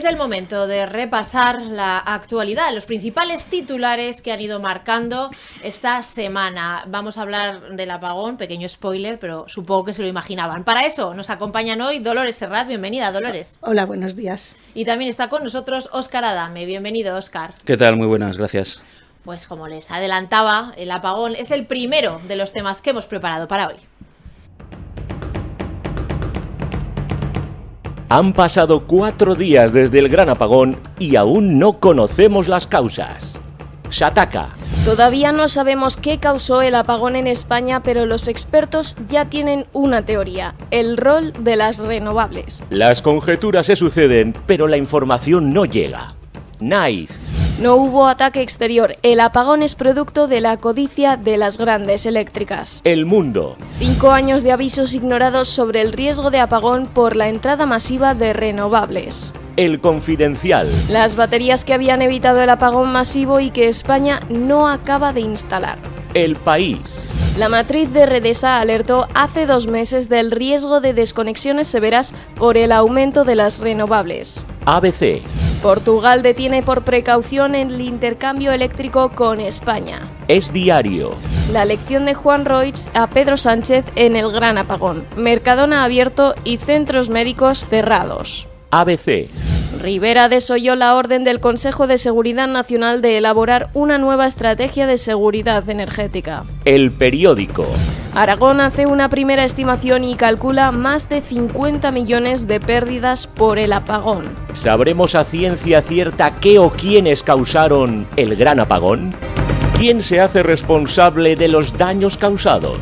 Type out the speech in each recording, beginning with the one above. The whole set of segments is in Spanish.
Es el momento de repasar la actualidad, los principales titulares que han ido marcando esta semana. Vamos a hablar del apagón, pequeño spoiler, pero supongo que se lo imaginaban. Para eso nos acompañan hoy Dolores Serrat. Bienvenida, Dolores. Hola, buenos días. Y también está con nosotros Óscar Adame. Bienvenido, Óscar. ¿Qué tal? Muy buenas, gracias. Pues como les adelantaba, el apagón es el primero de los temas que hemos preparado para hoy. Han pasado 4 días desde el gran apagón y aún no conocemos las causas. Shataka. Todavía no sabemos qué causó el apagón en España, pero los expertos ya tienen una teoría: el rol de las renovables. Las conjeturas se suceden, pero la información no llega. Naiz. No hubo ataque exterior. El apagón es producto de la codicia de las grandes eléctricas. El Mundo. 5 años de avisos ignorados sobre el riesgo de apagón por la entrada masiva de renovables. El Confidencial. Las baterías que habían evitado el apagón masivo y que España no acaba de instalar. El País. La matriz de Redesa alertó hace 2 meses del riesgo de desconexiones severas por el aumento de las renovables. ABC. Portugal detiene por precaución el intercambio eléctrico con España. Es Diario. La lección de Juan Roig a Pedro Sánchez en el gran apagón. Mercadona abierto y centros médicos cerrados. ABC. Rivera desoyó la orden del Consejo de Seguridad Nacional de elaborar una nueva estrategia de seguridad energética. El Periódico. Aragón hace una primera estimación y calcula más de 50 millones de pérdidas por el apagón. ¿Sabremos a ciencia cierta qué o quiénes causaron el gran apagón? ¿Quién se hace responsable de los daños causados?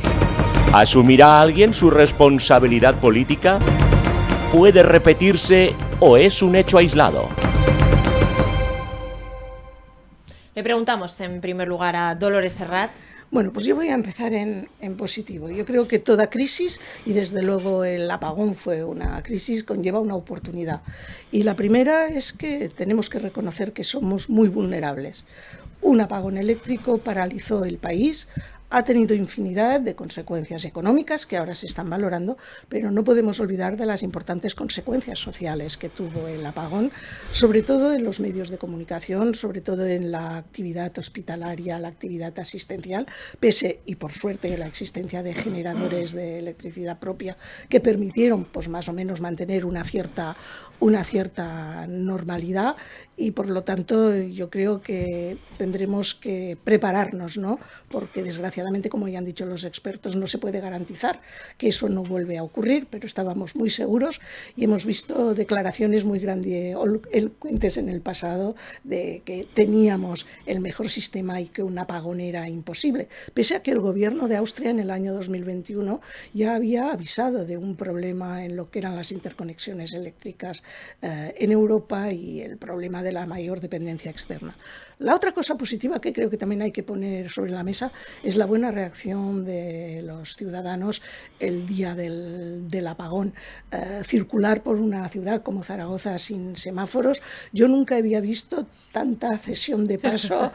¿Asumirá alguien su responsabilidad política? ¿Puede repetirse o es un hecho aislado? Le preguntamos en primer lugar a Dolores Serrat. Bueno, pues yo voy a empezar en positivo. Yo creo que toda crisis, y desde luego el apagón fue una crisis, conlleva una oportunidad. Y la primera es que tenemos que reconocer que somos muy vulnerables. Un apagón eléctrico paralizó el país. Ha tenido infinidad de consecuencias económicas que ahora se están valorando, pero no podemos olvidar de las importantes consecuencias sociales que tuvo el apagón, sobre todo en los medios de comunicación, sobre todo en la actividad hospitalaria, la actividad asistencial, pese y por suerte la existencia de generadores de electricidad propia que permitieron pues más o menos mantener una cierta normalidad, y por lo tanto yo creo que tendremos que prepararnos, ¿no? Porque desgraciadamente, como ya han dicho los expertos, no se puede garantizar que eso no vuelva a ocurrir, pero estábamos muy seguros y hemos visto declaraciones muy grandilocuentes en el pasado de que teníamos el mejor sistema y que un apagón era imposible, pese a que el gobierno de Austria en el año 2021 ya había avisado de un problema en lo que eran las interconexiones eléctricas en Europa y el problema de la mayor dependencia externa. La otra cosa positiva que creo que también hay que poner sobre la mesa es la buena reacción de los ciudadanos el día del apagón. Circular por una ciudad como Zaragoza sin semáforos, yo nunca había visto tanta cesión de paso,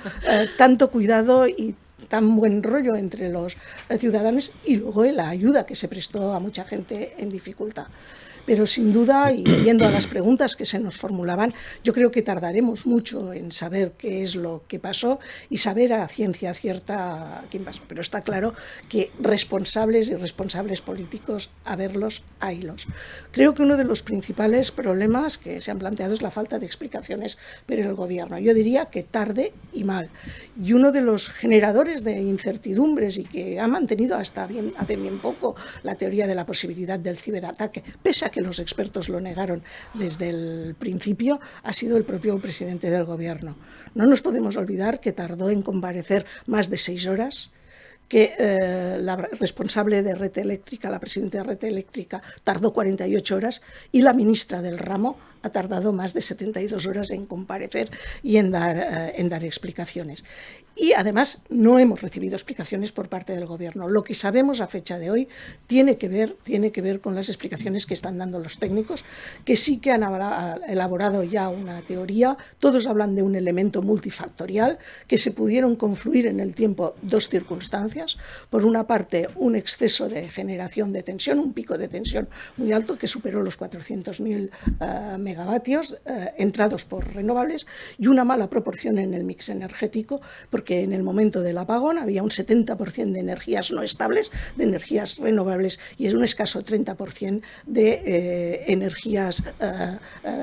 tanto cuidado y tan buen rollo entre los ciudadanos, y luego la ayuda que se prestó a mucha gente en dificultad. Pero sin duda, y viendo a las preguntas que se nos formulaban, yo creo que tardaremos mucho en saber qué es lo que pasó y saber a ciencia cierta quién pasó. Pero está claro que responsables y responsables políticos, haberlos, haylos. Creo que uno de los principales problemas que se han planteado es la falta de explicaciones por el gobierno. Yo diría que tarde y mal. Y uno de los generadores de incertidumbres, y que ha mantenido hasta hace bien poco la teoría de la posibilidad del ciberataque, pese a que los expertos lo negaron desde el principio, ha sido el propio presidente del gobierno. No nos podemos olvidar que tardó en comparecer más de 6 horas, que la responsable de Red Eléctrica, la presidenta de Red Eléctrica, tardó 48 horas y la ministra del ramo ha tardado más de 72 horas en comparecer y en dar explicaciones. Y además no hemos recibido explicaciones por parte del gobierno. Lo que sabemos a fecha de hoy tiene que ver con las explicaciones que están dando los técnicos, que sí que han elaborado ya una teoría. Todos hablan de un elemento multifactorial, que se pudieron confluir en el tiempo 2 circunstancias. Por una parte, un exceso de generación de tensión, un pico de tensión muy alto que superó los 400.000 megavatios entrados por renovables y una mala proporción en el mix energético, porque en el momento del apagón había un 70% de energías no estables, de energías renovables, y es un escaso 30% de energías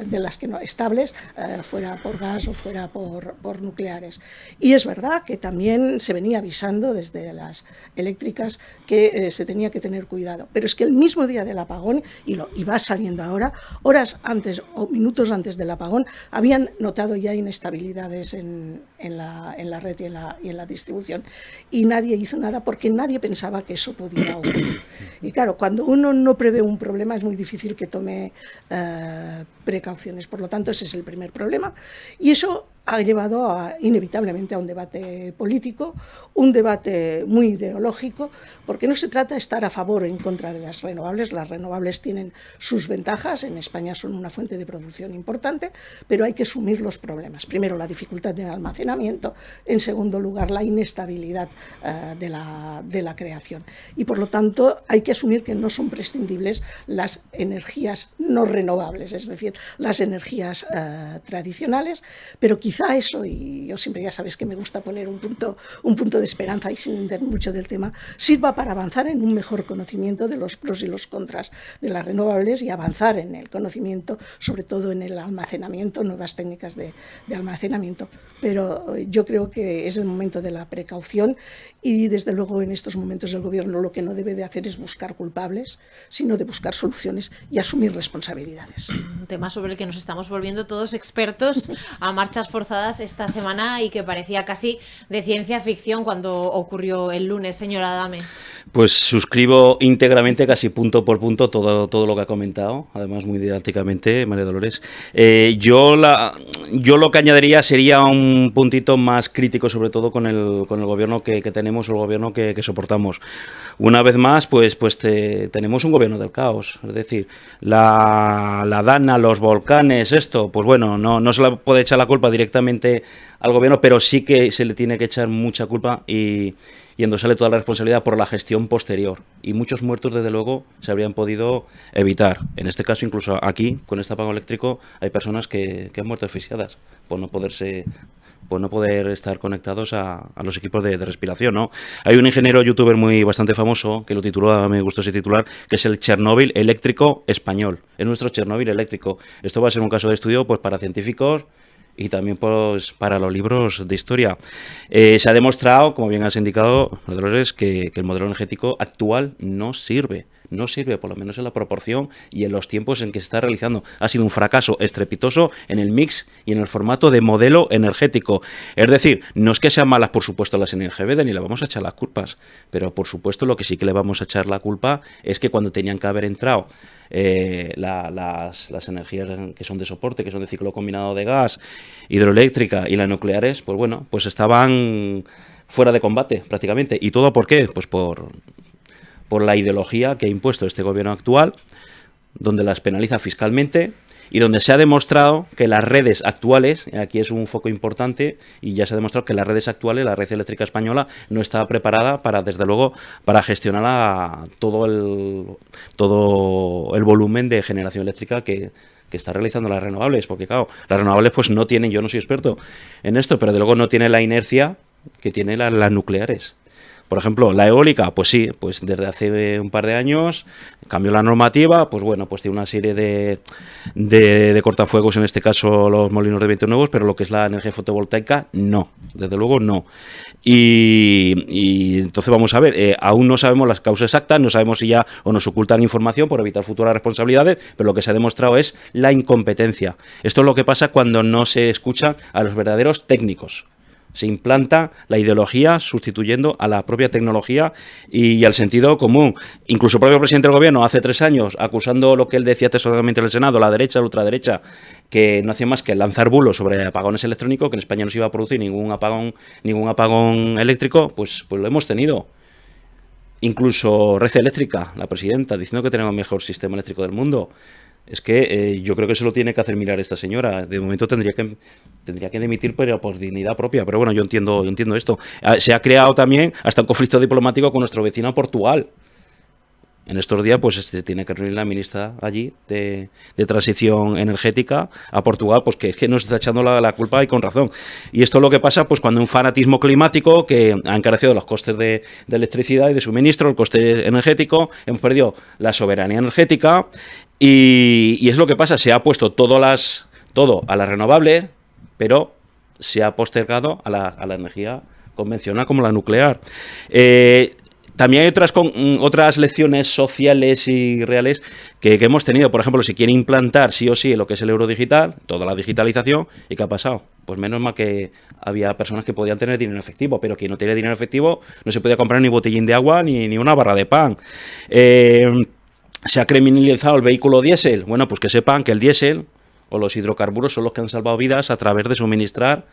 de las que no estables, fuera por gas o fuera por nucleares. Y es verdad que también se venía avisando desde las eléctricas que se tenía que tener cuidado, pero es que el mismo día del apagón, y va saliendo ahora, horas antes o minutos antes del apagón, habían notado ya inestabilidades en la red y en la distribución, y nadie hizo nada porque nadie pensaba que eso podía ocurrir. Y claro, cuando uno no prevé un problema es muy difícil que tome precauciones. Por lo tanto, ese es el primer problema, y eso ha llevado inevitablemente a un debate político, un debate muy ideológico, porque no se trata de estar a favor o en contra de las renovables. Las renovables tienen sus ventajas, en España son una fuente de producción importante, pero hay que asumir los problemas. Primero, la dificultad de almacenamiento, en segundo lugar, la inestabilidad de la creación. Y por lo tanto, hay que asumir que no son prescindibles las energías no renovables, es decir, las energías tradicionales, pero quizá eso, y yo siempre ya sabes que me gusta poner un punto de esperanza y sin entender mucho del tema, sirva para avanzar en un mejor conocimiento de los pros y los contras de las renovables y avanzar en el conocimiento, sobre todo en el almacenamiento, nuevas técnicas de almacenamiento. Pero yo creo que es el momento de la precaución, y desde luego en estos momentos el Gobierno lo que no debe de hacer es buscar culpables, sino de buscar soluciones y asumir responsabilidades. Un tema sobre el que nos estamos volviendo todos expertos a marchas forzadas esta semana y que parecía casi de ciencia ficción cuando ocurrió el lunes, señora Adame. Pues suscribo íntegramente, casi punto por punto, todo lo que ha comentado, además muy didácticamente, María Dolores. Yo lo que añadiría sería un puntito más crítico, sobre todo con el gobierno que tenemos, o el gobierno que soportamos. Una vez más, pues tenemos un gobierno del caos, es decir, la Dana, los volcanes, esto, pues bueno, no se le puede echar la culpa directamente al gobierno, pero sí que se le tiene que echar mucha culpa y endosarle toda la responsabilidad por la gestión posterior. Y muchos muertos, desde luego, se habrían podido evitar. En este caso, incluso aquí, con este apagón eléctrico, hay personas que han muerto asfixiadas por no poder estar conectados a los equipos de respiración, ¿no? Hay un ingeniero youtuber bastante famoso que lo tituló, me gustó ese titular, que es el Chernóbil eléctrico español. Es nuestro Chernóbil eléctrico. Esto va a ser un caso de estudio pues para científicos y también pues para los libros de historia. Se ha demostrado, como bien has indicado, Dolores, que el modelo energético actual no sirve, por lo menos en la proporción y en los tiempos en que se está realizando. Ha sido un fracaso estrepitoso en el mix y en el formato de modelo energético. Es decir, no es que sean malas, por supuesto, las energías verdes, ni le vamos a echar las culpas, pero por supuesto lo que sí que le vamos a echar la culpa es que cuando tenían que haber entrado las energías que son de soporte, que son de ciclo combinado de gas, hidroeléctrica y las nucleares, pues bueno, pues estaban fuera de combate prácticamente. ¿Y todo por qué? Pues por la ideología que ha impuesto este gobierno actual, donde las penaliza fiscalmente y donde se ha demostrado que las redes actuales, aquí es un foco importante, y ya se ha demostrado que las redes actuales, la red eléctrica española, no está preparada desde luego, para gestionar todo el volumen de generación eléctrica que está realizando las renovables, porque claro, las renovables pues no tienen, yo no soy experto en esto, pero de luego no tiene la inercia que tienen las nucleares. Por ejemplo, la eólica, pues sí, pues desde hace un par de años cambió la normativa, pues bueno, pues tiene una serie de cortafuegos, en este caso los molinos de viento nuevos, pero lo que es la energía fotovoltaica, no, desde luego no. Y entonces vamos a ver, aún no sabemos las causas exactas, no sabemos si ya o nos ocultan información por evitar futuras responsabilidades, pero lo que se ha demostrado es la incompetencia. Esto es lo que pasa cuando no se escucha a los verdaderos técnicos. Se implanta la ideología sustituyendo a la propia tecnología y al sentido común. Incluso el propio presidente del gobierno hace 3 años, acusando lo que él decía textualmente en el Senado, la derecha, la ultraderecha, que no hacía más que lanzar bulos sobre apagones electrónicos, que en España no se iba a producir ningún apagón eléctrico, pues lo hemos tenido. Incluso Red Eléctrica, la presidenta, diciendo que tenemos el mejor sistema eléctrico del mundo. Es que yo creo que eso lo tiene que hacer mirar esta señora. De momento tendría que dimitir, pero por dignidad propia. Pero bueno, yo entiendo esto. Se ha creado también hasta un conflicto diplomático con nuestro vecino Portugal. En estos días, pues tiene que reunir la ministra allí de Transición Energética a Portugal, pues que es que nos está echando la culpa y con razón. Y esto es lo que pasa pues cuando un fanatismo climático que ha encarecido los costes de electricidad y de suministro, el coste energético, hemos perdido la soberanía energética y es lo que pasa, se ha puesto todo a las renovables, pero se ha postergado a la energía convencional como la nuclear. También hay otras lecciones sociales y reales que hemos tenido. Por ejemplo, si quiere implantar sí o sí lo que es el euro digital, toda la digitalización, ¿y qué ha pasado? Pues menos mal que había personas que podían tener dinero efectivo, pero quien no tiene dinero efectivo no se podía comprar ni botellín de agua ni una barra de pan. Se ha criminalizado el vehículo diésel. Bueno, pues que sepan que el diésel o los hidrocarburos son los que han salvado vidas a través de suministrar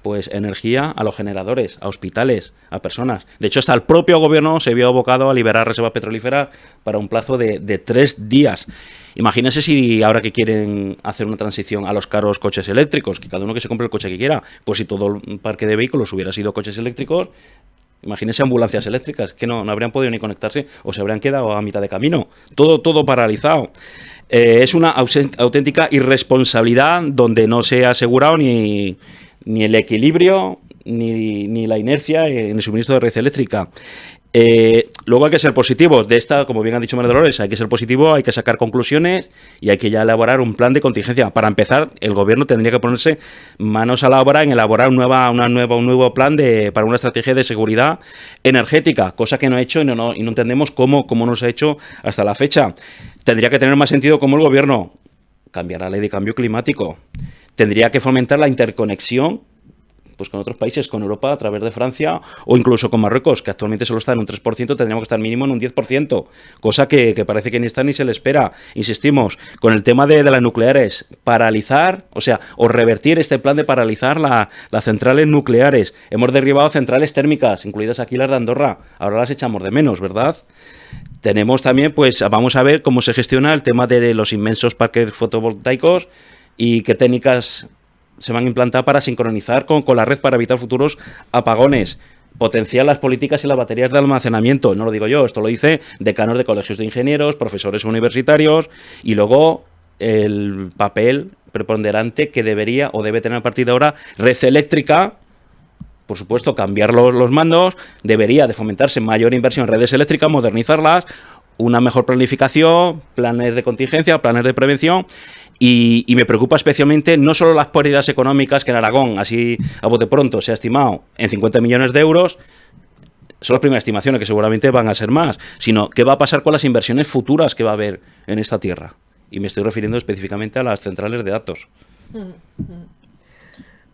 pues energía a los generadores, a hospitales, a personas. De hecho, hasta el propio gobierno se vio abocado a liberar reservas petrolíferas para un plazo de 3 días. Imagínense si ahora que quieren hacer una transición a los caros coches eléctricos, que cada uno que se compre el coche que quiera, pues si todo el parque de vehículos hubiera sido coches eléctricos, imagínense ambulancias eléctricas, que no habrían podido ni conectarse o se habrían quedado a mitad de camino. Todo paralizado. Es una auténtica irresponsabilidad donde no se ha asegurado ni el equilibrio ni la inercia en el suministro de red eléctrica. Luego hay que ser positivos. De esta, como bien ha dicho María Dolores, hay que ser positivo, hay que sacar conclusiones y hay que ya elaborar un plan de contingencia. Para empezar, el gobierno tendría que ponerse manos a la obra en elaborar un nuevo plan para una estrategia de seguridad energética, cosa que no ha hecho y no entendemos cómo no se ha hecho hasta la fecha. Tendría que tener más sentido como el gobierno cambiar la ley de cambio climático. Tendría que fomentar la interconexión pues con otros países, con Europa a través de Francia o incluso con Marruecos, que actualmente solo está en un 3%, tendríamos que estar mínimo en un 10%, cosa que parece que ni está ni se le espera. Insistimos, con el tema de las nucleares, paralizar, o revertir este plan de paralizar las centrales nucleares. Hemos derribado centrales térmicas, incluidas aquí las de Andorra, ahora las echamos de menos, ¿verdad? Tenemos también, pues vamos a ver cómo se gestiona el tema de los inmensos parques fotovoltaicos y qué técnicas se van a implantar para sincronizar con la red para evitar futuros apagones. Potenciar las políticas y las baterías de almacenamiento. No lo digo yo, esto lo dice decanos de colegios de ingenieros, profesores universitarios y luego el papel preponderante que debería o debe tener a partir de ahora red eléctrica. Por supuesto, cambiar los mandos, debería de fomentarse mayor inversión en redes eléctricas, modernizarlas, una mejor planificación, planes de contingencia, planes de prevención. Y me preocupa especialmente no solo las pérdidas económicas, que en Aragón, así a bote pronto, se ha estimado en 50 millones de euros, son las primeras estimaciones, que seguramente van a ser más, sino qué va a pasar con las inversiones futuras que va a haber en esta tierra. Y me estoy refiriendo específicamente a las centrales de datos.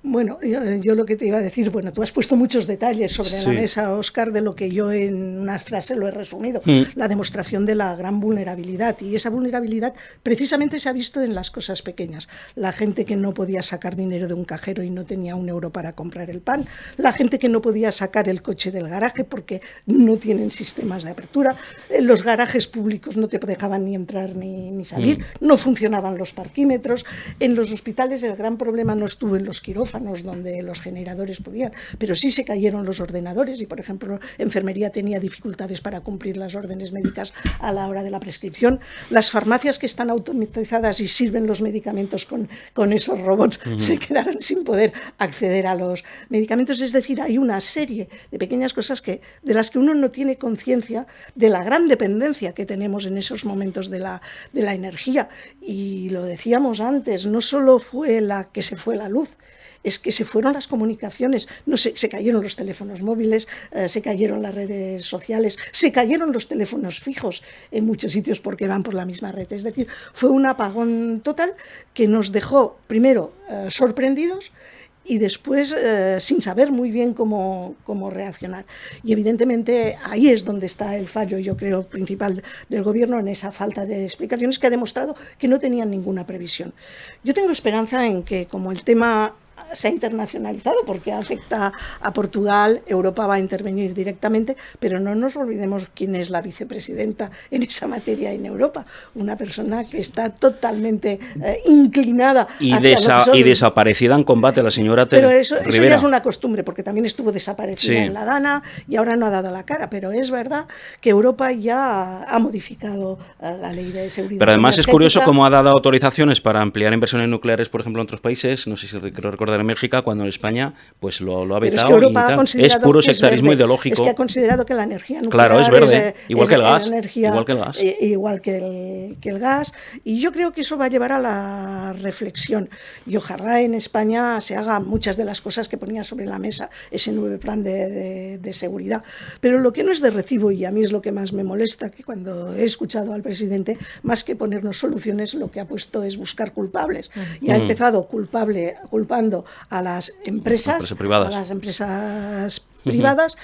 Bueno, yo lo que te iba a decir, bueno, tú has puesto muchos detalles sobre la mesa, Óscar, de lo que yo en una frase lo he resumido, la demostración de la gran vulnerabilidad, y esa vulnerabilidad precisamente se ha visto en las cosas pequeñas, la gente que no podía sacar dinero de un cajero y no tenía un euro para comprar el pan, la gente que no podía sacar el coche del garaje porque no tienen sistemas de apertura, los garajes públicos no te dejaban ni entrar ni salir, no funcionaban los parquímetros, en los hospitales el gran problema no estuvo en los quirófanos, donde los generadores podían, pero sí se cayeron los ordenadores y, por ejemplo, enfermería tenía dificultades para cumplir las órdenes médicas a la hora de la prescripción. Las farmacias que están automatizadas y sirven los medicamentos con esos robots se quedaron sin poder acceder a los medicamentos. Es decir, hay una serie de pequeñas cosas de las que uno no tiene conciencia de la gran dependencia que tenemos en esos momentos de la energía. Y lo decíamos antes, no solo fue que se fue la luz, es que se fueron las comunicaciones, se cayeron los teléfonos móviles, se cayeron las redes sociales, se cayeron los teléfonos fijos en muchos sitios porque van por la misma red. Es decir, fue un apagón total que nos dejó, primero, sorprendidos y después sin saber muy bien cómo reaccionar. Y evidentemente ahí es donde está el fallo, yo creo, principal del gobierno, en esa falta de explicaciones que ha demostrado que no tenían ninguna previsión. Yo tengo esperanza en que, como el tema se ha internacionalizado porque afecta a Portugal, Europa va a intervenir directamente, pero no nos olvidemos quién es la vicepresidenta en esa materia en Europa, una persona que está totalmente inclinada y desaparecida en combate, la señora Pero eso ya Rivera. Es una costumbre, porque también estuvo desaparecida en la Dana y ahora no ha dado la cara, pero es verdad que Europa ya ha modificado la ley de seguridad. Pero además es energética. curioso cómo ha dado autorizaciones para ampliar inversiones nucleares, por ejemplo, en otros países, no sé si quiero recordar en Bélgica, cuando en España pues lo ha vetado. Es que Europa ha es puro sectarismo ideológico. Es que ha considerado que la energía nuclear claro, es verde, igual que el gas. Igual que el gas. Y yo creo que eso va a llevar a la reflexión. Y ojalá en España se hagan muchas de las cosas que ponía sobre la mesa ese nuevo plan de seguridad. Pero lo que no es de recibo, y a mí es lo que más me molesta, que cuando he escuchado al presidente, más que ponernos soluciones, lo que ha puesto es buscar culpables. Y ha empezado culpando a las empresas privadas,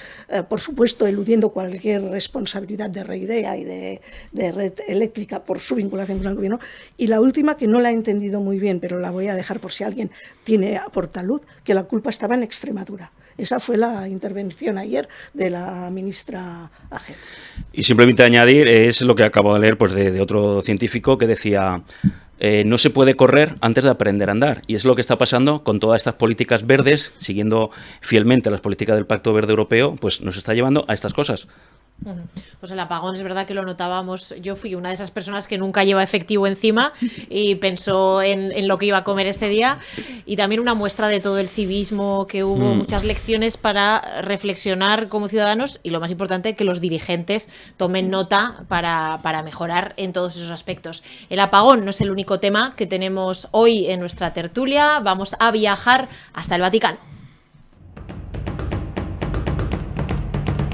por supuesto eludiendo cualquier responsabilidad de Reidea y de Red Eléctrica por su vinculación con el gobierno. Y la última, que no la he entendido muy bien, pero la voy a dejar por si alguien tiene a portaluz, que la culpa estaba en Extremadura. Esa fue la intervención ayer de la ministra Agets. Y simplemente añadir, es lo que acabo de leer pues de otro científico que decía... no se puede correr antes de aprender a andar. Y es lo que está pasando con todas estas políticas verdes, siguiendo fielmente las políticas del Pacto Verde Europeo, pues nos está llevando a estas cosas. Pues el apagón es verdad que lo notábamos. Yo fui una de esas personas que nunca lleva efectivo encima y pensó en lo que iba a comer ese día, y también una muestra de todo el civismo que hubo, muchas lecciones para reflexionar como ciudadanos, y lo más importante, que los dirigentes tomen nota para mejorar en todos esos aspectos. El apagón no es el único tema que tenemos hoy en nuestra tertulia. Vamos a viajar hasta el Vaticano.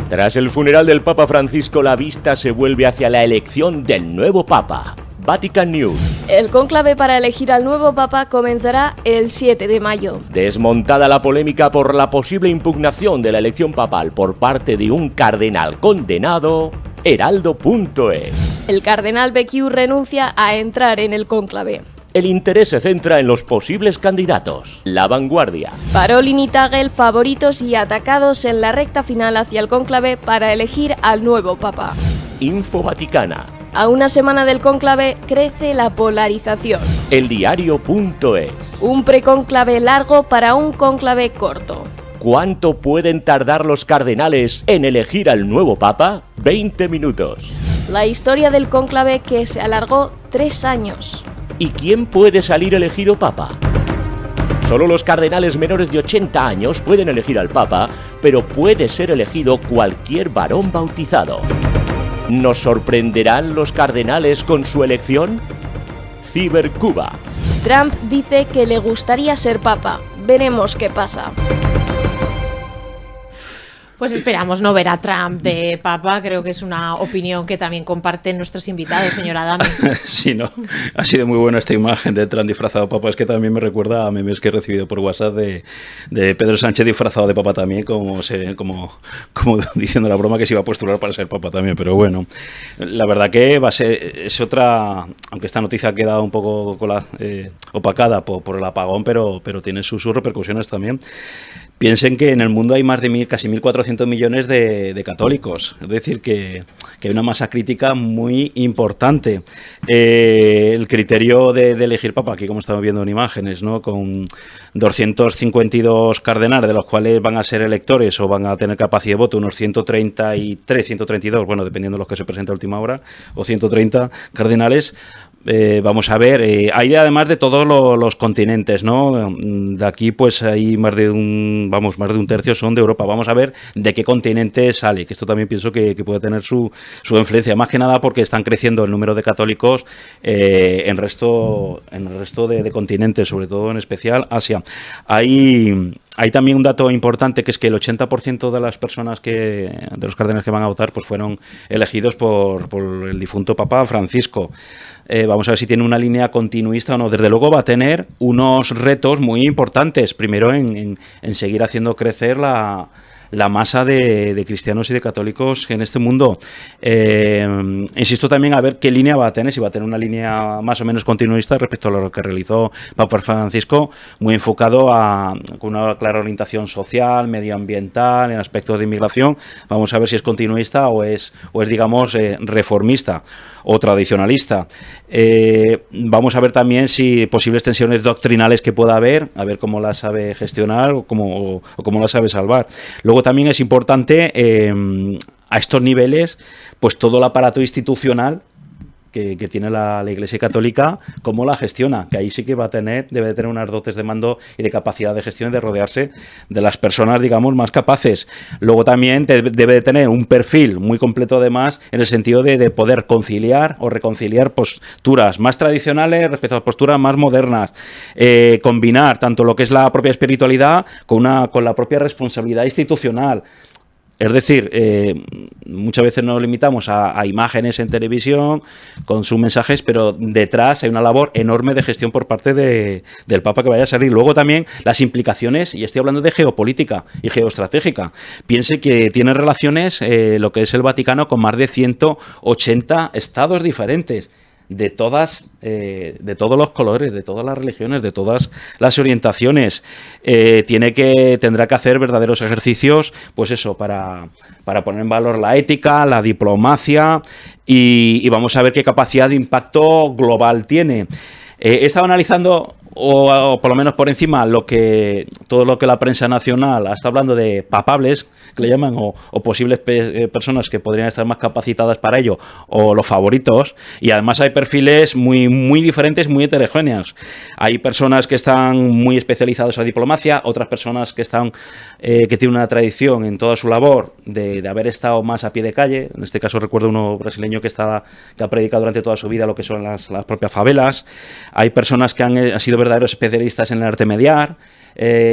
Tras el funeral del Papa Francisco, la vista se vuelve hacia la elección del nuevo Papa. Vatican News. El cónclave para elegir al nuevo Papa comenzará el 7 de mayo. Desmontada la polémica por la posible impugnación de la elección papal por parte de un cardenal condenado, Heraldo.es. El cardenal Becciu renuncia a entrar en el cónclave. El interés se centra en los posibles candidatos. La Vanguardia. Parolin y Tagle favoritos y atacados en la recta final hacia el cónclave para elegir al nuevo Papa. Info Vaticana. A una semana del cónclave crece la polarización. Eldiario.es. Un precónclave largo para un cónclave corto. ¿Cuánto pueden tardar los cardenales en elegir al nuevo Papa? 20 minutos. La historia del cónclave, que se alargó 3 años. ¿Y quién puede salir elegido Papa? Solo los cardenales menores de 80 años pueden elegir al Papa, pero puede ser elegido cualquier varón bautizado. ¿Nos sorprenderán los cardenales con su elección? Cibercuba. Trump dice que le gustaría ser Papa. Veremos qué pasa. Pues esperamos no ver a Trump de Papa. Creo que es una opinión que también comparten nuestros invitados, señora Adame. Sí, no, ha sido muy buena esta imagen de Trump disfrazado de Papa. Es que también me recuerda a memes que he recibido por WhatsApp de Pedro Sánchez disfrazado de Papa también, como diciendo la broma que se iba a postular para ser Papa también. Pero bueno, la verdad que es otra, aunque esta noticia ha quedado un poco opacada por el apagón, pero tiene sus repercusiones también. Piensen que en el mundo hay más de casi 1.400 millones de católicos, es decir, que hay una masa crítica muy importante. El criterio de elegir papa, aquí como estamos viendo en imágenes, ¿no? Con 252 cardenales, de los cuales van a ser electores o van a tener capacidad de voto unos 133, 132, bueno, dependiendo de los que se presenten a última hora, o 130 cardenales. Vamos a ver, hay además de todos los continentes, ¿no? De aquí pues hay más de un tercio son de Europa. Vamos a ver de qué continente sale, que esto también pienso que puede tener su influencia, más que nada porque están creciendo el número de católicos en el resto de continentes, sobre todo en especial Asia. Hay también un dato importante, que es que el 80% de las personas de los cardenales que van a votar pues fueron elegidos por el difunto Papa Francisco. Vamos a ver si tiene una línea continuista o no. Desde luego va a tener unos retos muy importantes. Primero en seguir haciendo crecer la la masa de cristianos y de católicos en este mundo. Insisto también a ver qué línea va a tener, si va a tener una línea más o menos continuista respecto a lo que realizó Papa Francisco, muy enfocado con una clara orientación social, medioambiental, en aspectos de inmigración. Vamos a ver si es continuista o es digamos, reformista o tradicionalista. Vamos a ver también si posibles tensiones doctrinales que pueda haber, a ver cómo las sabe gestionar o cómo las sabe salvar. Luego también es importante a estos niveles, pues todo el aparato institucional que tiene la Iglesia Católica, cómo la gestiona, que ahí sí que debe de tener unas dotes de mando y de capacidad de gestión y de rodearse de las personas, digamos, más capaces. Luego también debe de tener un perfil muy completo, además, en el sentido de poder conciliar o reconciliar posturas más tradicionales respecto a posturas más modernas, combinar tanto lo que es la propia espiritualidad con la propia responsabilidad institucional. Es decir, muchas veces nos limitamos a imágenes en televisión con sus mensajes, pero detrás hay una labor enorme de gestión por parte del Papa que vaya a salir. Luego también las implicaciones, y estoy hablando de geopolítica y geoestratégica. Piense que tiene relaciones lo que es el Vaticano con más de 180 estados diferentes. De todos los colores, de todas las religiones, de todas las orientaciones. Tendrá que hacer verdaderos ejercicios, pues eso, para poner en valor la ética, la diplomacia y vamos a ver qué capacidad de impacto global tiene. He estado analizando, o por lo menos por encima, todo lo que la prensa nacional está hablando de papables, que le llaman, o posibles personas que podrían estar más capacitadas para ello, o los favoritos, y además hay perfiles muy, muy diferentes, muy heterogéneos. Hay personas que están muy especializadas en la diplomacia, otras personas que tienen una tradición en toda su labor de haber estado más a pie de calle. En este caso recuerdo uno brasileño que ha predicado durante toda su vida lo que son las propias favelas. Hay personas que han sido verdaderos especialistas en el arte mediar,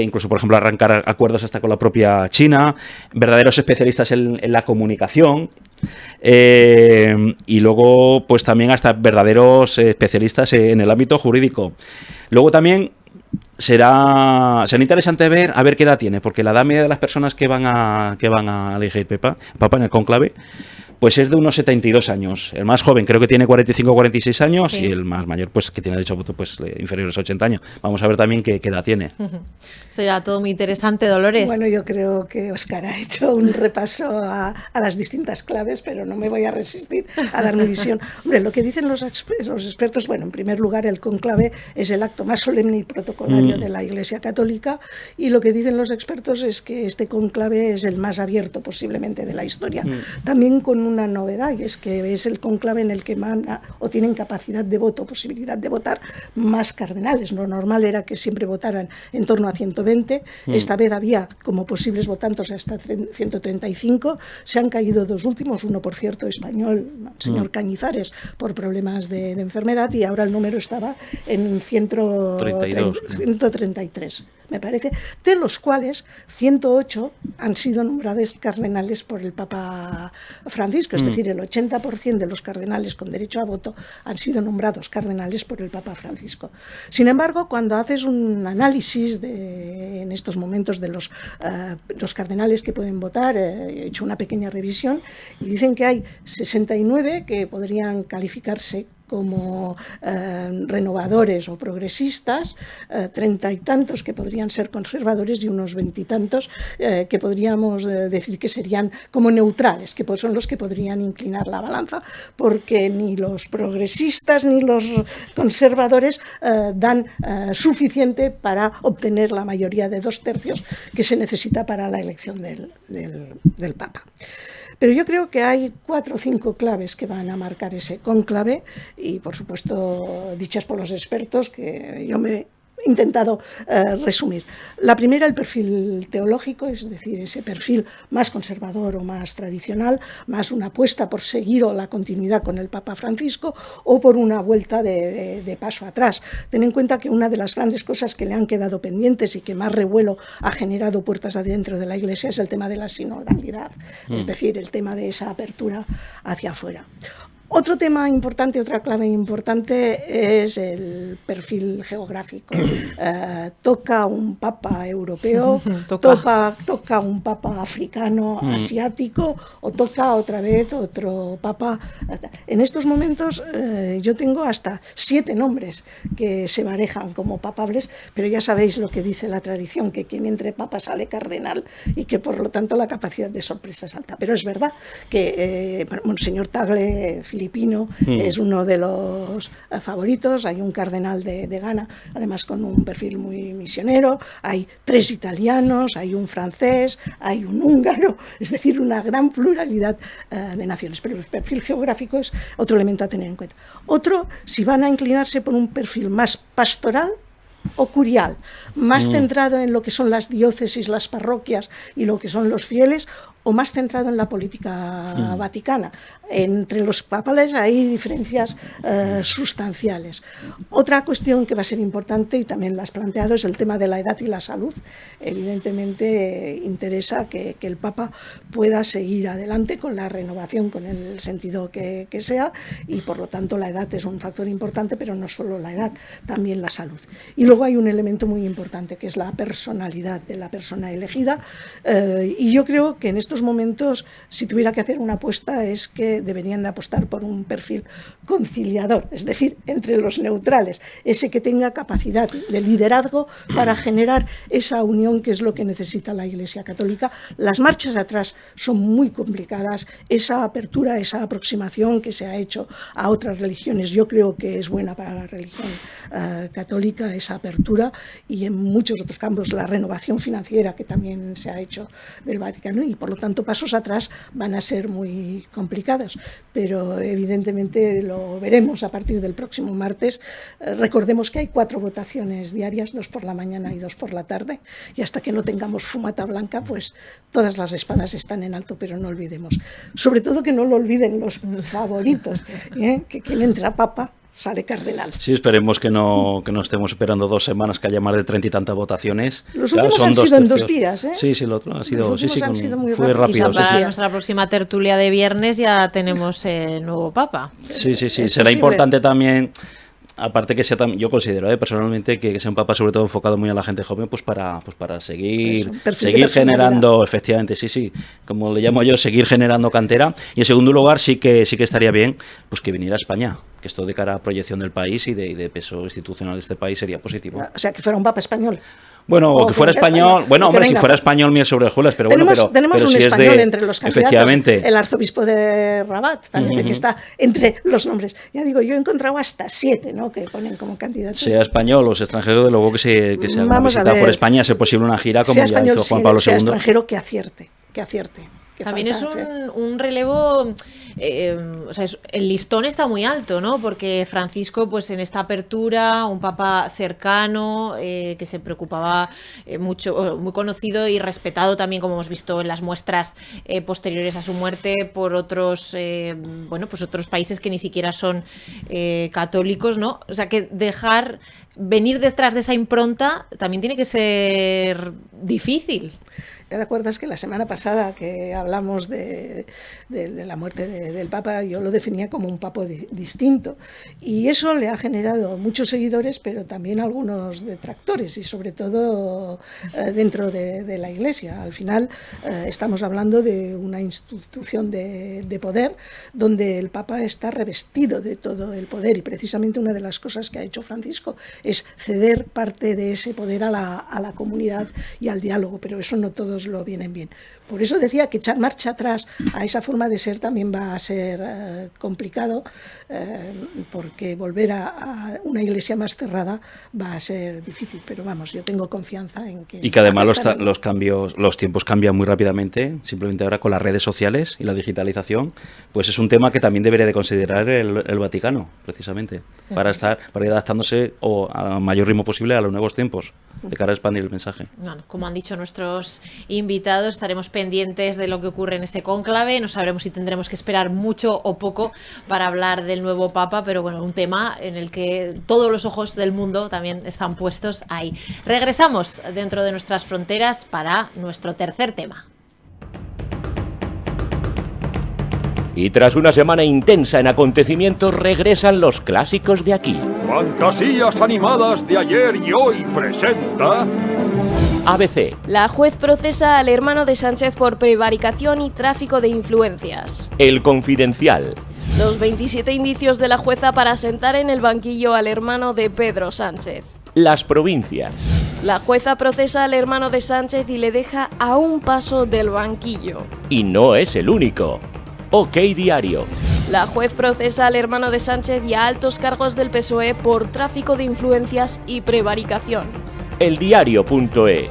incluso, por ejemplo, arrancar acuerdos hasta con la propia China, verdaderos especialistas en la comunicación, y luego, pues también hasta verdaderos especialistas en el ámbito jurídico. Luego también será interesante ver qué edad tiene, porque la edad media de las personas que van a elegir Papa en el conclave, pues es de unos 72 años. El más joven creo que tiene 45 o 46 años, sí. Y el más mayor, pues que tiene derecho a voto, pues inferiores a 80 años. Vamos a ver también qué edad tiene. Será todo muy interesante, Dolores. Bueno, yo creo que Óscar ha hecho un repaso a las distintas claves, pero no me voy a resistir a dar mi visión. Hombre, lo que dicen los expertos, bueno, en primer lugar, el conclave es el acto más solemne y protocolario de la Iglesia Católica, y lo que dicen los expertos es que este conclave es el más abierto posiblemente de la historia. También con una novedad, y es que es el conclave en el que tienen capacidad de voto, posibilidad de votar más cardenales. Lo normal era que siempre votaran en torno a 120, esta vez había como posibles votantes hasta 135, se han caído dos últimos, uno por cierto español, el señor Cañizares, por problemas de enfermedad, y ahora el número estaba en 133, me parece, de los cuales 108 han sido nombrados cardenales por el Papa Francisco, es decir, el 80% de los cardenales con derecho a voto han sido nombrados cardenales por el Papa Francisco. Sin embargo, cuando haces un análisis en estos momentos de los cardenales que pueden votar, he hecho una pequeña revisión y dicen que hay 69 que podrían calificarse como renovadores o progresistas, 30 y tantos que podrían ser conservadores y unos 20 y tantos que podríamos decir que serían como neutrales, que son los que podrían inclinar la balanza, porque ni los progresistas ni los conservadores dan suficiente para obtener la mayoría de 2/3 que se necesita para la elección del Papa. Pero yo creo que hay 4 o 5 claves que van a marcar ese cónclave y, por supuesto, dichas por los expertos, que yo me he intentado resumir. La primera, el perfil teológico, es decir, ese perfil más conservador o más tradicional, más una apuesta por seguir o la continuidad con el Papa Francisco o por una vuelta de paso atrás. Ten en cuenta que una de las grandes cosas que le han quedado pendientes y que más revuelo ha generado puertas adentro de la Iglesia es el tema de la sinodalidad, es decir, el tema de esa apertura hacia afuera. Otro tema importante, otra clave importante es el perfil geográfico. Toca un papa europeo, toca un papa africano, asiático, o toca otra vez otro papa. En estos momentos yo tengo hasta 7 nombres que se manejan como papables, pero ya sabéis lo que dice la tradición, que quien entre papa sale cardenal y que por lo tanto la capacidad de sorpresa es alta. Pero es verdad que Monseñor Tagle, filipino, es uno de los favoritos. Hay un cardenal de Ghana, además con un perfil muy misionero, hay 3 italianos, hay un francés, hay un húngaro, es decir, una gran pluralidad de naciones. Pero el perfil geográfico es otro elemento a tener en cuenta. Otro, si van a inclinarse por un perfil más pastoral o curial, más centrado en lo que son las diócesis, las parroquias y lo que son los fieles, o más centrado en la política vaticana. Entre los papales hay diferencias sustanciales. Otra cuestión que va a ser importante, y también la has planteado, es el tema de la edad y la salud. Evidentemente interesa que el Papa pueda seguir adelante con la renovación, con el sentido que sea, y por lo tanto la edad es un factor importante, pero no solo la edad, también la salud. Y luego hay un elemento muy importante, que es la personalidad de la persona elegida, y yo creo que en estos momentos, si tuviera que hacer una apuesta, es que deberían de apostar por un perfil conciliador, es decir, entre los neutrales, ese que tenga capacidad de liderazgo para generar esa unión que es lo que necesita la Iglesia Católica. Las marchas atrás son muy complicadas, esa apertura, esa aproximación que se ha hecho a otras religiones, yo creo que es buena para la religión católica, esa apertura, y en muchos otros campos la renovación financiera que también se ha hecho del Vaticano, y por lo tanto pasos atrás van a ser muy complicados, pero evidentemente lo veremos a partir del próximo martes. Recordemos que hay 4 votaciones diarias, 2 por la mañana y 2 por la tarde, y hasta que no tengamos fumata blanca, pues todas las espadas están en alto, pero no olvidemos, sobre todo que no lo olviden los favoritos, que quien entra papa sale cardenal. Sí, esperemos que no estemos esperando 2 semanas, que haya más de 30 y tantas votaciones. Los últimos han sido en 2 días, ¿eh? Sí, el otro ha sido, los últimos han sido muy fue rápido. Y para nuestra próxima tertulia de viernes ya tenemos el nuevo Papa. Sí, será importante también. Aparte que sea también, yo considero personalmente que sea un papa sobre todo enfocado muy a la gente joven, pues para seguir generando, efectivamente, como le llamo yo, seguir generando cantera. Y en segundo lugar sí que estaría bien pues que viniera a España, que esto de cara a proyección del país y de peso institucional de este país sería positivo. O sea, que fuera un papa español. Bueno, o que fuera español. Bueno, hombre, si fuera español, miel sobre hojuelas, pero tenemos un si español entre los candidatos. Efectivamente. El arzobispo de Rabat, parece que está entre los nombres. Ya digo, yo he encontrado hasta 7, ¿no?, que ponen como candidatos. Sea español o sea extranjero, de luego que se haga una visita por España, sea posible una gira como ya hizo Juan Pablo II. Sea extranjero, que acierte. También es un relevo, o sea, el listón está muy alto, ¿no? Porque Francisco, pues en esta apertura, un papa cercano, que se preocupaba mucho, muy conocido y respetado también, como hemos visto en las muestras posteriores a su muerte, por otros, pues otros países que ni siquiera son católicos, ¿no? O sea, que venir detrás de esa impronta también tiene que ser difícil. ¿Te acuerdas que la semana pasada que hablamos de la muerte del Papa, yo lo definía como un papa distinto? Y eso le ha generado muchos seguidores, pero también algunos detractores, y sobre todo dentro de la Iglesia. Al final estamos hablando de una institución de poder donde el Papa está revestido de todo el poder, y precisamente una de las cosas que ha hecho Francisco es ceder parte de ese poder a la comunidad y al diálogo, pero eso no todos lo vienen bien. Por eso decía que echar marcha atrás a esa forma de ser también va a ser complicado, porque volver a una iglesia más cerrada va a ser difícil, pero vamos, yo tengo confianza en que... Y que además los tiempos cambian muy rápidamente, simplemente ahora con las redes sociales y la digitalización, pues es un tema que también debería de considerar el Vaticano, precisamente, para ir adaptándose a mayor ritmo posible a los nuevos tiempos, de cara a expandir el mensaje. Bueno, como han dicho nuestros invitados, estaremos pendientes de lo que ocurre en ese cónclave. No sabremos si tendremos que esperar mucho o poco para hablar del nuevo Papa, pero bueno, un tema en el que todos los ojos del mundo también están puestos ahí. Regresamos dentro de nuestras fronteras para nuestro tercer tema. Y tras una semana intensa en acontecimientos regresan los clásicos de aquí. Fantasías animadas de ayer y hoy presenta... ABC. La juez procesa al hermano de Sánchez por prevaricación y tráfico de influencias. El Confidencial. Los 27 indicios de la jueza para sentar en el banquillo al hermano de Pedro Sánchez. Las Provincias. La jueza procesa al hermano de Sánchez y le deja a un paso del banquillo. Y no es el único. OK Diario. La juez procesa al hermano de Sánchez y a altos cargos del PSOE por tráfico de influencias y prevaricación. Eldiario.es.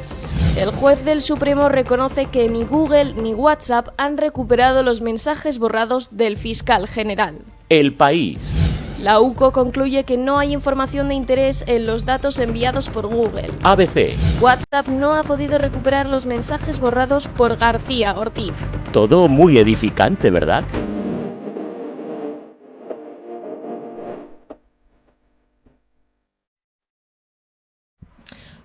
El juez del Supremo reconoce que ni Google ni WhatsApp han recuperado los mensajes borrados del fiscal general. El País. La UCO concluye que no hay información de interés en los datos enviados por Google. ABC. WhatsApp no ha podido recuperar los mensajes borrados por García Ortiz. Todo muy edificante, ¿verdad?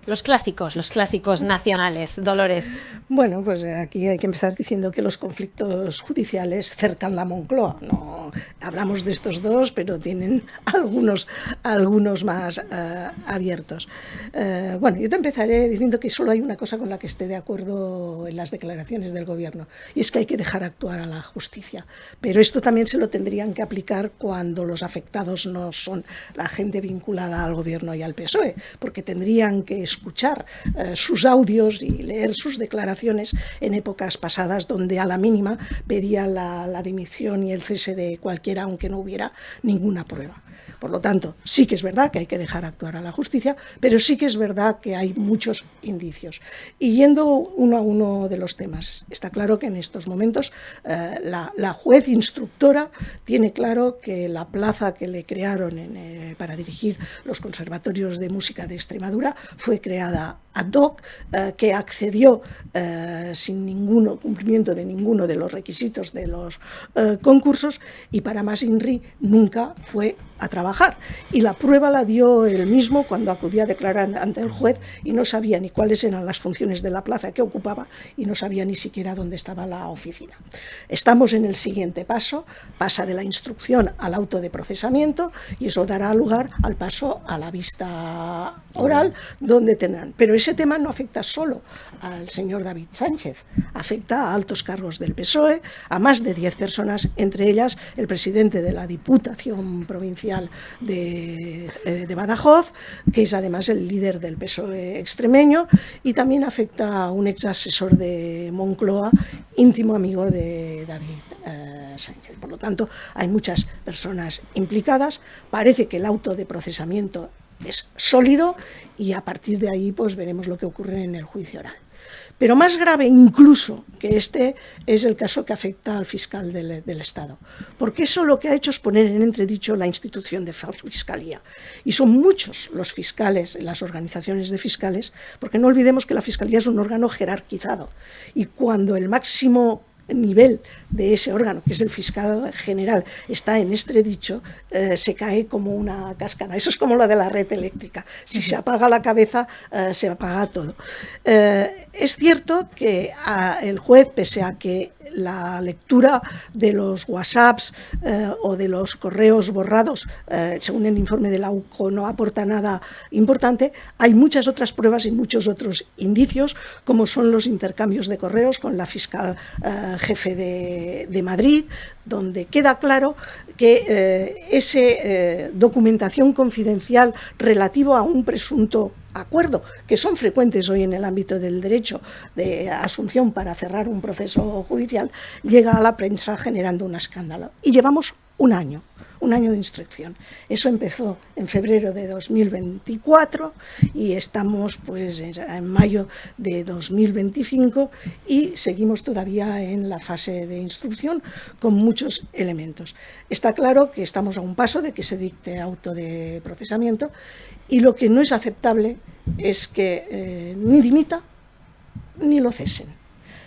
Los clásicos nacionales. Dolores. Bueno, pues aquí hay que empezar diciendo que los conflictos judiciales cercan la Moncloa. No hablamos de estos dos, pero tienen algunos más abiertos. Bueno, yo te empezaré diciendo que solo hay una cosa con la que esté de acuerdo en las declaraciones del Gobierno, y es que hay que dejar actuar a la justicia. Pero esto también se lo tendrían que aplicar cuando los afectados no son la gente vinculada al Gobierno y al PSOE, porque tendrían que escuchar sus audios y leer sus declaraciones en épocas pasadas, donde a la mínima pedía la dimisión y el cese de cualquiera, aunque no hubiera ninguna prueba. Por lo tanto, sí que es verdad que hay que dejar actuar a la justicia, pero sí que es verdad que hay muchos indicios. Y yendo uno a uno de los temas, está claro que en estos momentos la juez instructora tiene claro que la plaza que le crearon para dirigir los conservatorios de música de Extremadura fue creada ad hoc, que accedió sin ningún cumplimiento de ninguno de los requisitos de los concursos, y para más INRI nunca fue a trabajar. Y la prueba la dio él mismo cuando acudía a declarar ante el juez y no sabía ni cuáles eran las funciones de la plaza que ocupaba y no sabía ni siquiera dónde estaba la oficina. Estamos en el siguiente paso, pasa de la instrucción al auto de procesamiento, y eso dará lugar al paso a la vista oral, donde tendrán. Pero ese tema no afecta solo al señor David Sánchez, afecta a altos cargos del PSOE, a más de 10 personas, entre ellas el presidente de la Diputación Provincial de Badajoz, que es además el líder del PSOE extremeño, y también afecta a un ex asesor de Moncloa, íntimo amigo de David Sánchez. Por lo tanto, hay muchas personas implicadas. Parece que el auto de procesamiento es sólido y a partir de ahí pues veremos lo que ocurre en el juicio oral. Pero más grave incluso que este es el caso que afecta al fiscal del Estado, porque eso lo que ha hecho es poner en entredicho la institución de fiscalía. Y son muchos los fiscales, las organizaciones de fiscales, porque no olvidemos que la fiscalía es un órgano jerarquizado, y cuando el máximo nivel de ese órgano, que es el fiscal general, está en entredicho, se cae como una cascada. Eso es como la de la red eléctrica. Si se apaga la cabeza, se apaga todo. Es cierto que el juez, pese a que la lectura de los WhatsApps o de los correos borrados, según el informe de la UCO, no aporta nada importante, hay muchas otras pruebas y muchos otros indicios, como son los intercambios de correos con la fiscal jefe de Madrid, donde queda claro que esa documentación confidencial relativo a un presunto acuerdo, que son frecuentes hoy en el ámbito del derecho de asunción para cerrar un proceso judicial, llega a la prensa generando un escándalo. Y llevamos un año de instrucción. Eso empezó en febrero de 2024 y estamos pues en mayo de 2025 y seguimos todavía en la fase de instrucción con muchos elementos. Está claro que estamos a un paso de que se dicte auto de procesamiento, y lo que no es aceptable es que ni dimita ni lo cesen.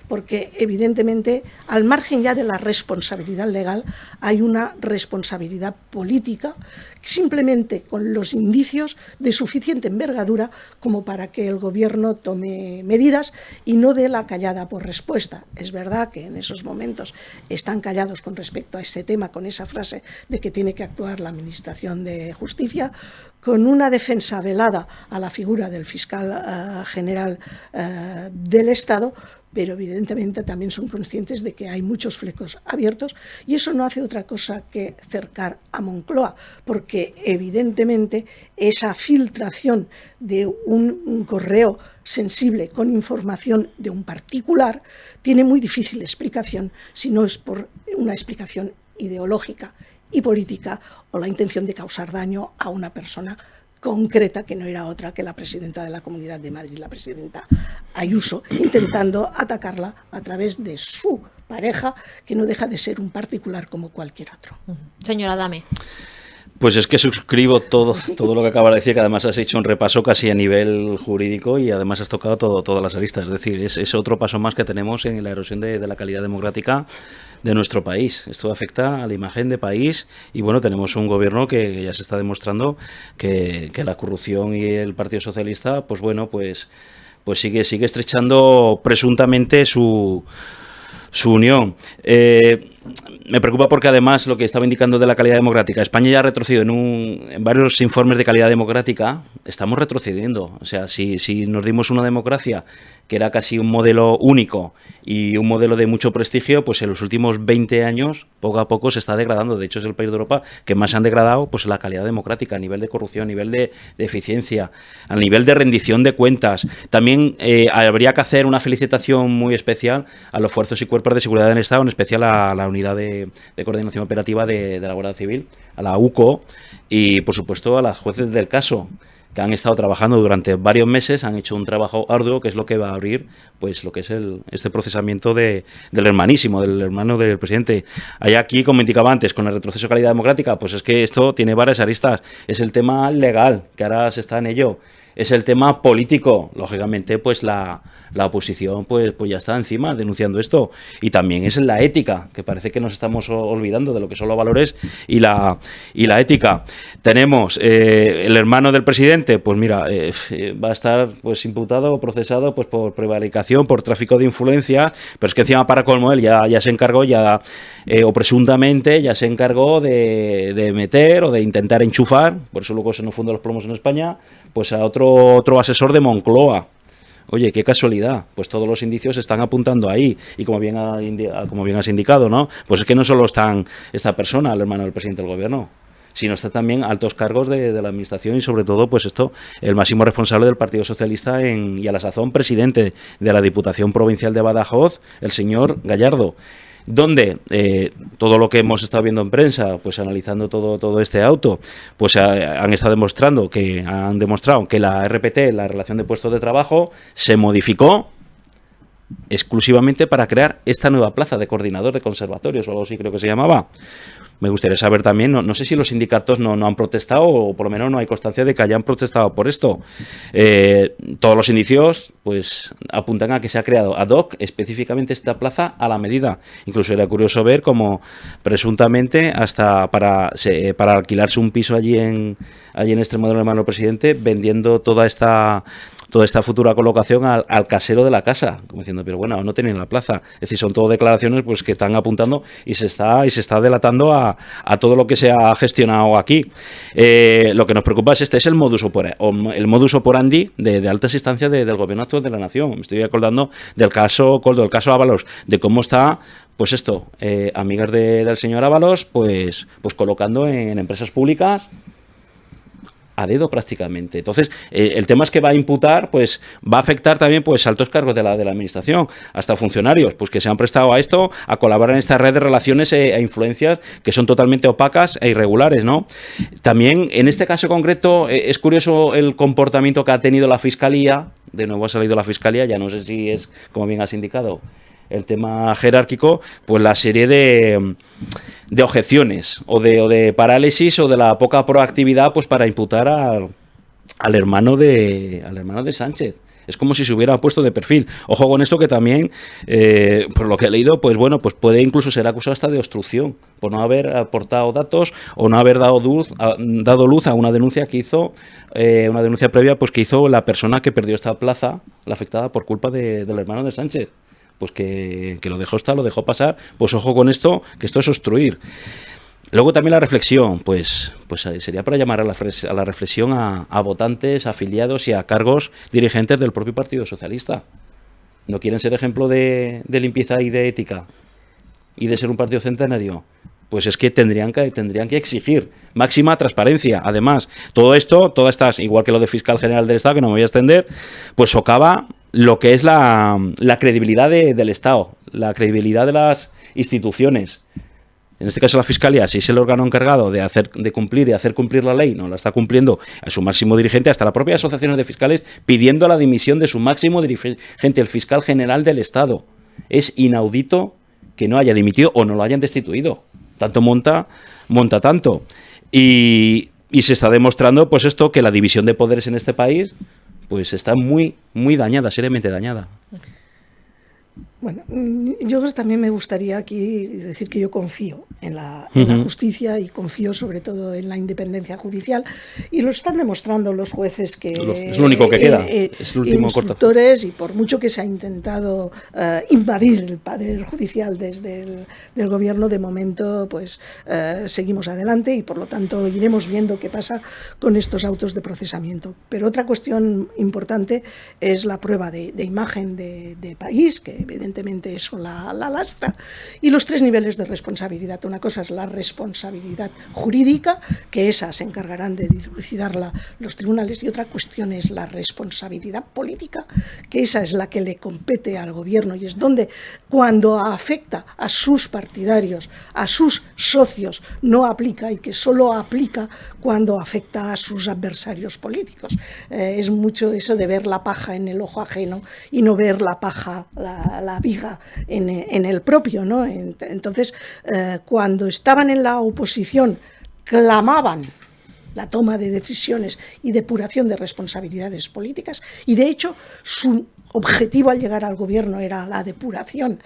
porque evidentemente, al margen ya de la responsabilidad legal, hay una responsabilidad política, simplemente con los indicios de suficiente envergadura como para que el Gobierno tome medidas y no dé la callada por respuesta. Es verdad que en esos momentos están callados con respecto a ese tema, con esa frase de que tiene que actuar la Administración de Justicia, con una defensa velada a la figura del fiscal general del Estado, pero evidentemente también son conscientes de que hay muchos flecos abiertos y eso no hace otra cosa que cercar a Moncloa, porque evidentemente esa filtración de un correo sensible con información de un particular tiene muy difícil explicación si no es por una explicación ideológica y política o la intención de causar daño a una persona concreta que no era otra que la presidenta de la Comunidad de Madrid, la presidenta Ayuso, intentando atacarla a través de su pareja, que no deja de ser un particular como cualquier otro. Señora Adame. Pues es que suscribo todo lo que acaba de decir, que además has hecho un repaso casi a nivel jurídico y además has tocado todas las aristas. Es decir, es otro paso más que tenemos en la erosión de la calidad democrática de nuestro país. Esto afecta a la imagen de país y bueno, tenemos un gobierno que ya se está demostrando que la corrupción y el Partido Socialista, pues bueno, pues sigue estrechando presuntamente su unión. Me preocupa porque además lo que estaba indicando de la calidad democrática, España ya ha retrocedido en varios informes de calidad democrática, estamos retrocediendo. O sea, si nos dimos una democracia que era casi un modelo único y un modelo de mucho prestigio, pues en los últimos 20 años, poco a poco se está degradando. De hecho, es el país de Europa que más se han degradado pues la calidad democrática, a nivel de corrupción, a nivel de eficiencia, a nivel de rendición de cuentas. También habría que hacer una felicitación muy especial a los fuerzas y cuerpos de seguridad del Estado, en especial a la Unidad de Coordinación Operativa de la Guardia Civil, a la UCO, y por supuesto a las jueces del caso, que han estado trabajando durante varios meses, han hecho un trabajo arduo, que es lo que va a abrir pues lo que es este procesamiento del hermanísimo, del hermano del presidente. Hay aquí, como indicaba antes, con el retroceso de calidad democrática, pues es que esto tiene varias aristas. Es el tema legal, que ahora se está en ello. Es el tema político, lógicamente, pues la oposición pues ya está encima denunciando esto. Y también es la ética, que parece que nos estamos olvidando de lo que son los valores y la ética. Tenemos el hermano del presidente, pues mira, va a estar pues imputado o procesado pues por prevaricación, por tráfico de influencia, pero es que encima para colmo él ya se encargó, o presuntamente ya se encargó de meter o de intentar enchufar, por eso luego se nos funden los plomos en España, pues a otro asesor de Moncloa. Oye, qué casualidad, pues todos los indicios están apuntando ahí, y como bien has indicado, ¿no? Pues es que no solo están esta persona, el hermano del presidente del gobierno, sino está también altos cargos de la administración y sobre todo, pues el máximo responsable del Partido Socialista y a la sazón presidente de la Diputación Provincial de Badajoz, el señor Gallardo, donde todo lo que hemos estado viendo en prensa, pues analizando todo este auto, pues han demostrado que la RPT, la relación de puestos de trabajo, se modificó exclusivamente para crear esta nueva plaza de coordinador de conservatorios o algo así creo que se llamaba. Me gustaría saber también, no sé si los sindicatos no han protestado o por lo menos no hay constancia de que hayan protestado por esto. Todos los indicios pues apuntan a que se ha creado ad hoc específicamente esta plaza a la medida. Incluso era curioso ver cómo presuntamente hasta para alquilarse un piso allí en Extremadura, hermano del presidente, vendiendo toda esta futura colocación al casero de la casa, como diciendo, pero bueno, no tienen la plaza. Es decir, son todo declaraciones pues que están apuntando y se está delatando a todo lo que se ha gestionado aquí. Lo que nos preocupa es el modus operandi de altas instancias del gobierno actual de la nación. Me estoy acordando del caso Coldo, del caso Ábalos, de cómo está pues amigas del señor Ábalos, pues colocando en empresas públicas a dedo prácticamente. Entonces, el tema es que va a imputar, pues va a afectar también pues altos cargos de la administración, hasta funcionarios, pues que se han prestado a esto, a colaborar en esta red de relaciones e influencias que son totalmente opacas e irregulares, ¿no? También, en este caso concreto, es curioso el comportamiento que ha tenido la Fiscalía. De nuevo ha salido la Fiscalía, ya no sé si es, como bien has indicado, el tema jerárquico, pues la serie de objeciones o de parálisis o de la poca proactividad pues para imputar al hermano de Sánchez. Es como si se hubiera puesto de perfil. Ojo con esto que también, por lo que he leído, pues bueno, pues puede incluso ser acusado hasta de obstrucción por no haber aportado datos o no haber dado luz a una denuncia que hizo, una denuncia previa pues que hizo la persona que perdió esta plaza, la afectada por culpa del hermano de Sánchez. Pues que lo dejó pasar, pues ojo con esto, que esto es obstruir. Luego también la reflexión, pues sería para llamar a la reflexión a votantes, afiliados y a cargos dirigentes del propio Partido Socialista. ¿No quieren ser ejemplo de limpieza y de ética? ¿Y de ser un partido centenario? Pues es que tendrían que exigir máxima transparencia. Además, todas estas, igual que lo de Fiscal General del Estado, que no me voy a extender, pues socava lo que es la credibilidad del Estado, la credibilidad de las instituciones. En este caso la Fiscalía, si es el órgano encargado de cumplir y hacer cumplir la ley, no la está cumpliendo a su máximo dirigente, hasta la propia asociación de fiscales pidiendo la dimisión de su máximo dirigente, el Fiscal General del Estado. Es inaudito que no haya dimitido o no lo hayan destituido. Tanto monta tanto. Y se está demostrando pues esto, que la división de poderes en este país pues está muy, muy dañada, seriamente dañada. Bueno, yo creo que también me gustaría aquí decir que yo confío en la justicia y confío sobre todo en la independencia judicial, y lo están demostrando los jueces que es lo único que queda, es el último instructores, y por mucho que se ha intentado invadir el poder judicial desde el gobierno, de momento pues seguimos adelante y por lo tanto iremos viendo qué pasa con estos autos de procesamiento. Pero otra cuestión importante es la prueba de imagen de país, que evidentemente eso la lastra, y los 3 niveles de responsabilidad. Una cosa es la responsabilidad jurídica, que esa se encargarán de dilucidarla los tribunales, y otra cuestión es la responsabilidad política, que esa es la que le compete al gobierno, y es donde, cuando afecta a sus partidarios, a sus socios, no aplica, y que solo aplica cuando afecta a sus adversarios políticos. Es mucho eso de ver la paja en el ojo ajeno y no ver la paja, la viga en el propio, ¿no? Entonces, cuando estaban en la oposición, clamaban la toma de decisiones y depuración de responsabilidades políticas, y de hecho su objetivo al llegar al gobierno era la depuración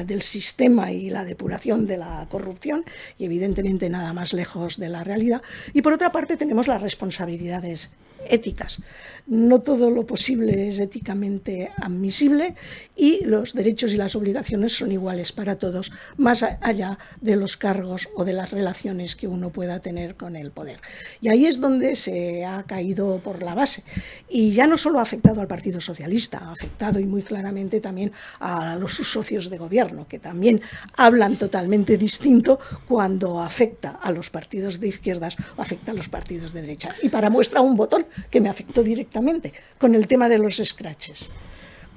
del sistema y la depuración de la corrupción, y evidentemente nada más lejos de la realidad. Y por otra parte tenemos las responsabilidades éticas. No todo lo posible es éticamente admisible, y los derechos y las obligaciones son iguales para todos, más allá de los cargos o de las relaciones que uno pueda tener con el poder. Y ahí es donde se ha caído por la base. Y ya no solo ha afectado al Partido Socialista, ha afectado y muy claramente también a sus socios de gobierno, que también hablan totalmente distinto cuando afecta a los partidos de izquierdas o afecta a los partidos de derecha. Y para muestra un botón que me afectó directamente con el tema de los escraches.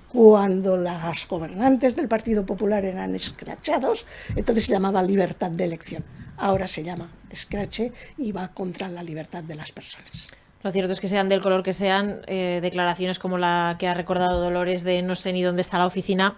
Cuando las gobernantes del Partido Popular eran escrachados, entonces se llamaba libertad de elección. Ahora se llama escrache y va contra la libertad de las personas. Lo cierto es que sean del color que sean, declaraciones como la que ha recordado Dolores de no sé ni dónde está la oficina,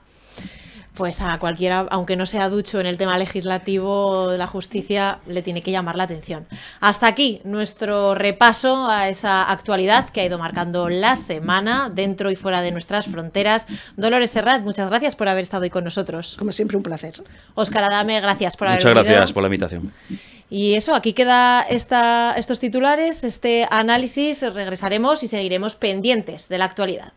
pues a cualquiera, aunque no sea ducho en el tema legislativo de la justicia, le tiene que llamar la atención. Hasta aquí nuestro repaso a esa actualidad que ha ido marcando la semana dentro y fuera de nuestras fronteras. Dolores Serrat, muchas gracias por haber estado hoy con nosotros. Como siempre, un placer. Óscar Adame, gracias por haber venido. Muchas gracias por la invitación. Y eso, aquí queda estos titulares, este análisis. Regresaremos y seguiremos pendientes de la actualidad.